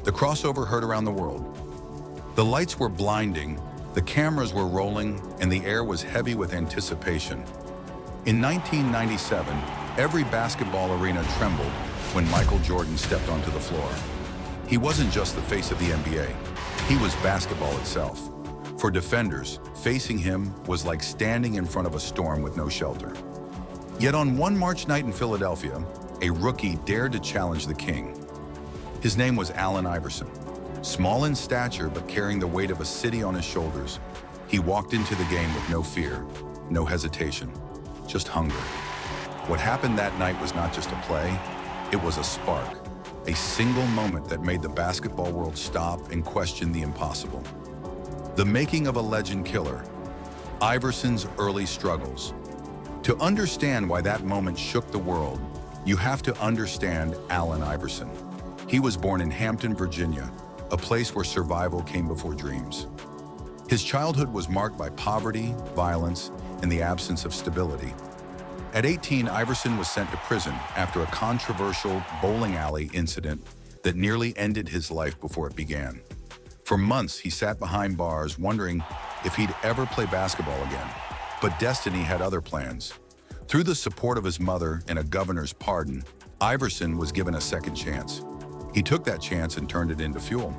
The crossover heard around the world. The lights were blinding, the cameras were rolling, and the air was heavy with anticipation. In 1997, every basketball arena trembled when Michael Jordan stepped onto the floor. He wasn't just the face of the NBA, he was basketball itself. For defenders, facing him was like standing in front of a storm with no shelter. Yet on one March night in Philadelphia, a rookie dared to challenge the king. His name was Allen Iverson. Small in stature but carrying the weight of a city on his shoulders, he walked into the game with no fear, no hesitation, just hunger. What happened that night was not just a play, it was a spark, a single moment that made the basketball world stop and question the impossible. The making of a legend killer, Iverson's early struggles. To understand why that moment shook the world, you have to understand Allen Iverson. He was born in Hampton, Virginia, a place where survival came before dreams. His childhood was marked by poverty, violence, and the absence of stability. At 18, Iverson was sent to prison after a controversial bowling alley incident that nearly ended his life before it began. For months, he sat behind bars wondering if he'd ever play basketball again. But destiny had other plans. Through the support of his mother and a governor's pardon, Iverson was given a second chance. He took that chance and turned it into fuel.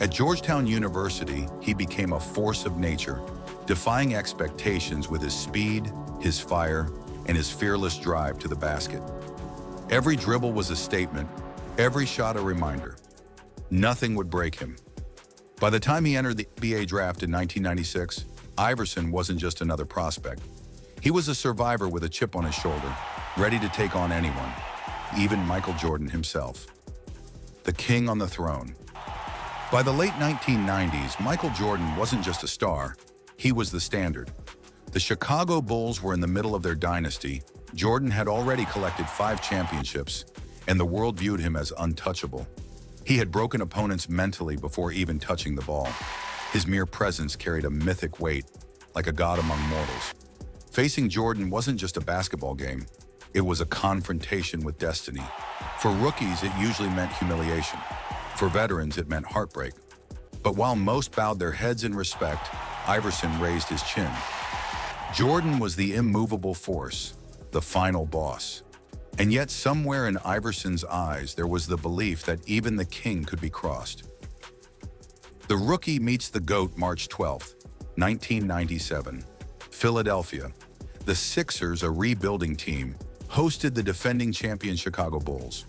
At Georgetown University, he became a force of nature, defying expectations with his speed, his fire, and his fearless drive to the basket. Every dribble was a statement, every shot a reminder. Nothing would break him. By the time he entered the NBA draft in 1996, Iverson wasn't just another prospect. He was a survivor with a chip on his shoulder, ready to take on anyone, even Michael Jordan himself. The king on the throne. By the late 1990s, Michael Jordan wasn't just a star, he was the standard. The Chicago Bulls were in the middle of their dynasty. Jordan had already collected 5 championships, and the world viewed him as untouchable. He had broken opponents mentally before even touching the ball. His mere presence carried a mythic weight, like a god among mortals. Facing Jordan wasn't just a basketball game, it was a confrontation with destiny. For rookies, it usually meant humiliation. For veterans, it meant heartbreak. But while most bowed their heads in respect, Iverson raised his chin. Jordan was the immovable force, the final boss. And yet somewhere in Iverson's eyes, there was the belief that even the king could be crossed. The rookie meets the GOAT March 12, 1997. Philadelphia. The Sixers, a rebuilding team, hosted the defending champion Chicago Bulls.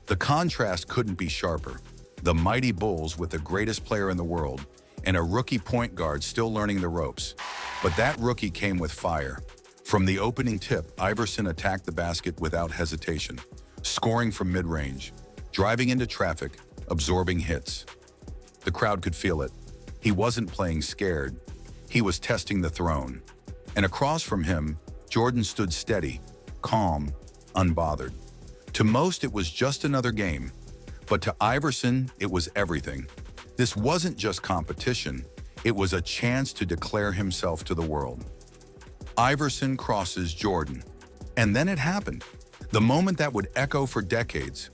The contrast couldn't be sharper. The mighty Bulls with the greatest player in the world and a rookie point guard still learning the ropes. But that rookie came with fire. From the opening tip, Iverson attacked the basket without hesitation, scoring from mid-range, driving into traffic, absorbing hits. The crowd could feel it. He wasn't playing scared. He was testing the throne. And across from him, Jordan stood steady, calm, unbothered. To most, it was just another game. But to Iverson, it was everything. This wasn't just competition. It was a chance to declare himself to the world. Iverson crosses Jordan. And then it happened. The moment that would echo for decades.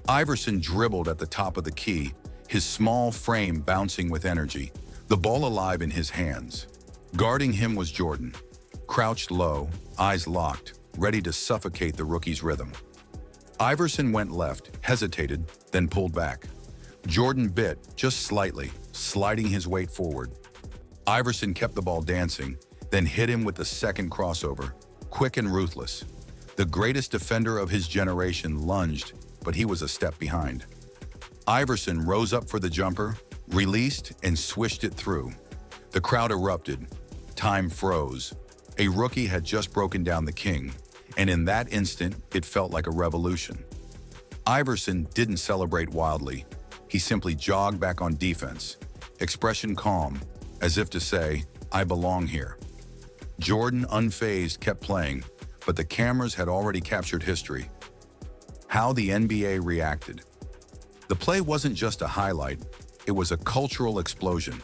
Iverson dribbled at the top of the key, his small frame bouncing with energy, the ball alive in his hands. Guarding him was Jordan, crouched low, eyes locked, ready to suffocate the rookie's rhythm. Iverson went left, hesitated, then pulled back. Jordan bit, just slightly, sliding his weight forward. Iverson kept the ball dancing, then hit him with the second crossover, quick and ruthless. The greatest defender of his generation lunged, but he was a step behind. Iverson rose up for the jumper, released, and swished it through. The crowd erupted. Time froze. A rookie had just broken down the king, and in that instant, it felt like a revolution. Iverson didn't celebrate wildly. He simply jogged back on defense, expression calm, as if to say, "I belong here." Jordan, unfazed, kept playing, but the cameras had already captured history. How the NBA reacted. The play wasn't just a highlight, it was a cultural explosion.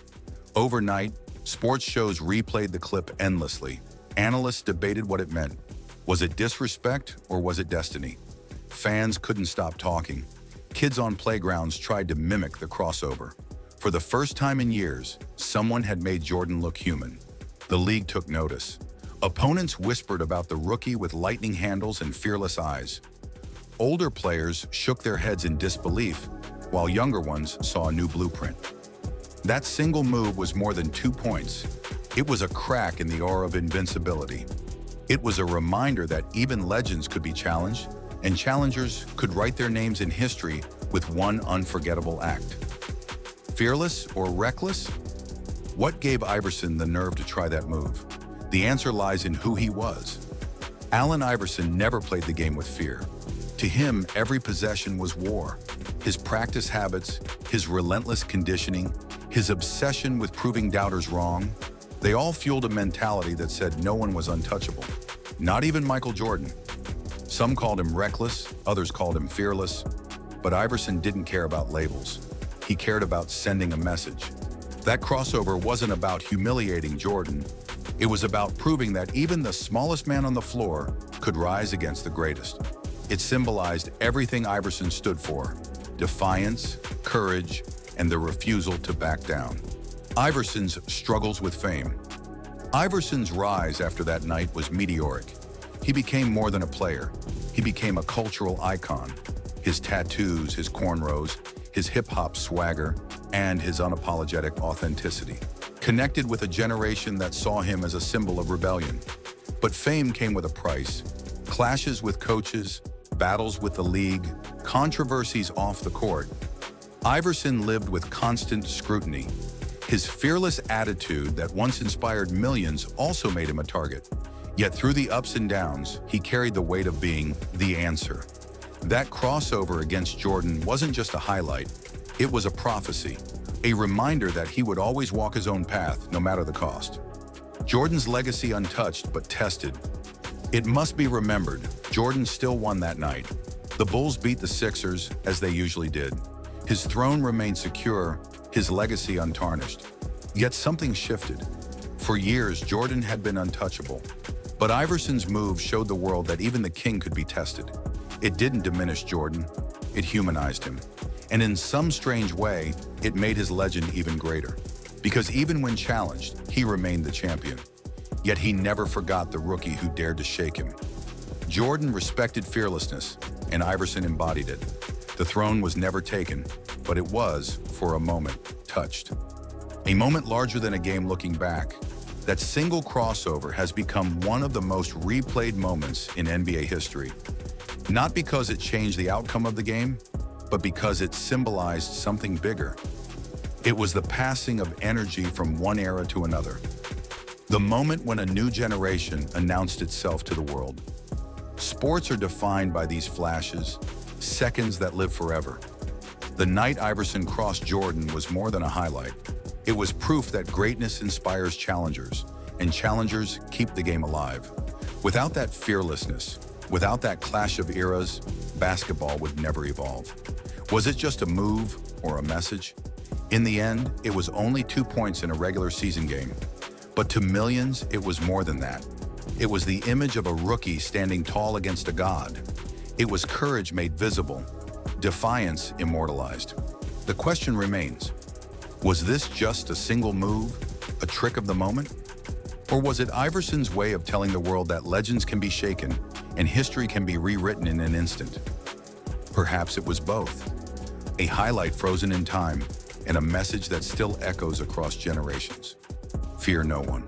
Overnight, sports shows replayed the clip endlessly. Analysts debated what it meant. Was it disrespect or was it destiny? Fans couldn't stop talking. Kids on playgrounds tried to mimic the crossover. For the first time in years, someone had made Jordan look human. The league took notice. Opponents whispered about the rookie with lightning handles and fearless eyes. Older players shook their heads in disbelief, while younger ones saw a new blueprint. That single move was more than 2 points. It was a crack in the aura of invincibility. It was a reminder that even legends could be challenged, and challengers could write their names in history with one unforgettable act. Fearless or reckless? What gave Iverson the nerve to try that move? The answer lies in who he was. Allen Iverson never played the game with fear. To him, every possession was war. His practice habits, his relentless conditioning, his obsession with proving doubters wrong, they all fueled a mentality that said no one was untouchable, not even Michael Jordan. Some called him reckless, others called him fearless, but Iverson didn't care about labels. He cared about sending a message. That crossover wasn't about humiliating Jordan. It was about proving that even the smallest man on the floor could rise against the greatest. It symbolized everything Iverson stood for: defiance, courage, and the refusal to back down. Iverson's struggles with fame. Iverson's rise after that night was meteoric. He became more than a player. He became a cultural icon. His tattoos, his cornrows, his hip-hop swagger, and his unapologetic authenticity connected with a generation that saw him as a symbol of rebellion. But fame came with a price. Clashes with coaches, battles with the league, controversies off the court. Iverson lived with constant scrutiny. His fearless attitude that once inspired millions also made him a target. Yet through the ups and downs, he carried the weight of being the answer. That crossover against Jordan wasn't just a highlight, it was a prophecy, a reminder that he would always walk his own path, no matter the cost. Jordan's legacy untouched but tested. It must be remembered, Jordan still won that night. The Bulls beat the Sixers, as they usually did. His throne remained secure, his legacy untarnished. Yet something shifted. For years, Jordan had been untouchable. But Iverson's move showed the world that even the king could be tested. It didn't diminish Jordan, it humanized him. And in some strange way, it made his legend even greater. Because even when challenged, he remained the champion. Yet he never forgot the rookie who dared to shake him. Jordan respected fearlessness, and Iverson embodied it. The throne was never taken, but it was, for a moment, touched. A moment larger than a game looking back. That single crossover has become one of the most replayed moments in NBA history. Not because it changed the outcome of the game, but because it symbolized something bigger. It was the passing of energy from one era to another. The moment when a new generation announced itself to the world. Sports are defined by these flashes, seconds that live forever. The night Iverson crossed Jordan was more than a highlight. It was proof that greatness inspires challengers, and challengers keep the game alive. Without that fearlessness, without that clash of eras, basketball would never evolve. Was it just a move or a message? In the end, it was only 2 points in a regular season game. But to millions, it was more than that. It was the image of a rookie standing tall against a god. It was courage made visible, defiance immortalized. The question remains, was this just a single move, a trick of the moment? Or was it Iverson's way of telling the world that legends can be shaken and history can be rewritten in an instant? Perhaps it was both. A highlight frozen in time and a message that still echoes across generations. Fear no one.